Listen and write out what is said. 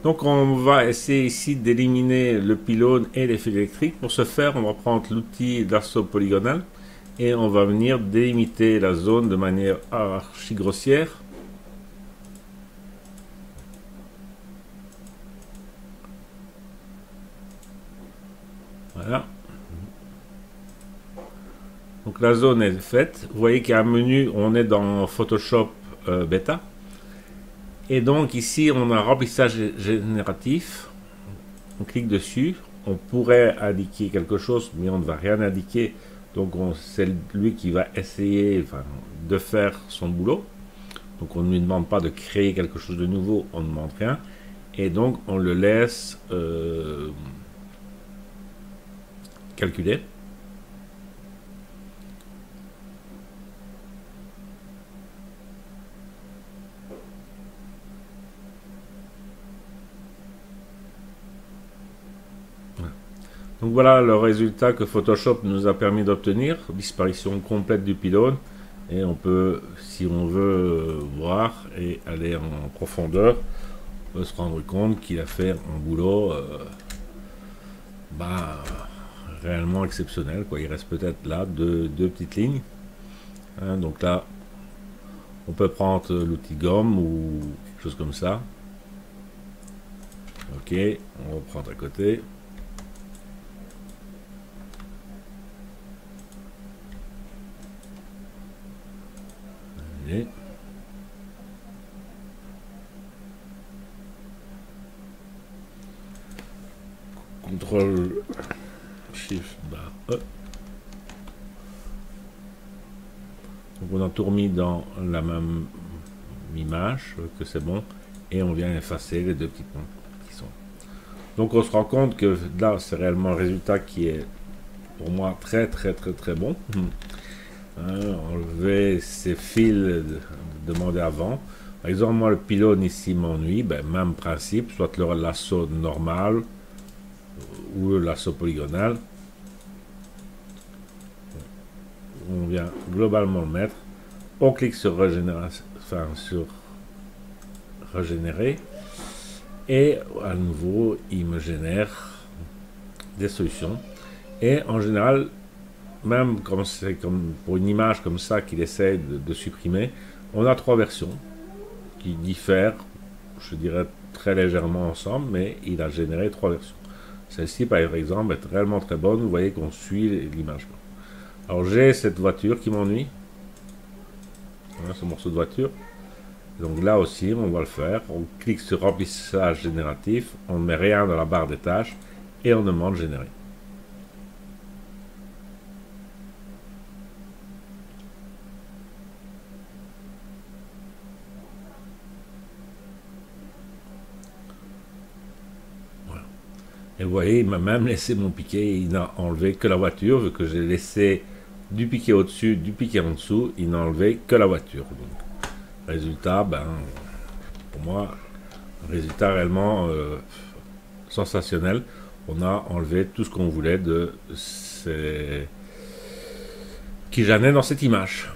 Donc on va essayer ici d'éliminer le pylône et les fils électriques. Pour ce faire, on va prendre l'outil d'assaut polygonal et on va venir délimiter la zone de manière archi grossière. Voilà. Donc la zone est faite. Vous voyez qu'il y a un menu, on est dans Photoshop Beta. Et donc ici, on a un remplissage génératif. On clique dessus. On pourrait indiquer quelque chose, mais on ne va rien indiquer. Donc c'est lui qui va essayer de faire son boulot. Donc on ne lui demande pas de créer quelque chose de nouveau, on ne demande rien. Et donc on le laisse calculer. Donc voilà le résultat que Photoshop nous a permis d'obtenir, disparition complète du pylône. Et on peut, si on veut voir et aller en profondeur, on peut se rendre compte qu'il a fait un boulot réellement exceptionnel. Il reste peut-être là deux petites lignes. Hein, donc là, on peut prendre l'outil gomme ou quelque chose comme ça. Ok, on va prendre à côté. Allez. Contrôle Shift barre E. Donc on a tout remis dans la même image, que c'est bon, et on vient effacer les deux petits points qui sont. Donc on se rend compte que là c'est réellement un résultat qui est pour moi très bon. Enlever ces fils demandés avant. Par exemple, moi le pylône ici m'ennuie, même principe, soit le lasso normal ou le lasso polygonal. On vient globalement le mettre. On clique sur régénérer, et à nouveau il me génère des solutions. Et en général, même comme c'est comme pour une image comme ça qu'il essaie de supprimer, on a trois versions qui diffèrent, je dirais très légèrement ensemble, mais il a généré trois versions. Celle-ci par exemple est réellement très bonne, vous voyez qu'on suit l'image. Alors j'ai cette voiture qui m'ennuie, voilà, ce morceau de voiture. Donc là aussi on va le faire, on clique sur remplissage génératif, on ne met rien dans la barre des tâches et on demande générer. Et vous voyez, il m'a même laissé mon piquet, il n'a enlevé que la voiture, vu que j'ai laissé du piquet au-dessus, du piquet en dessous, il n'a enlevé que la voiture. Donc, résultat, pour moi, résultat réellement sensationnel. On a enlevé tout ce qu'on voulait de qui gênait dans cette image.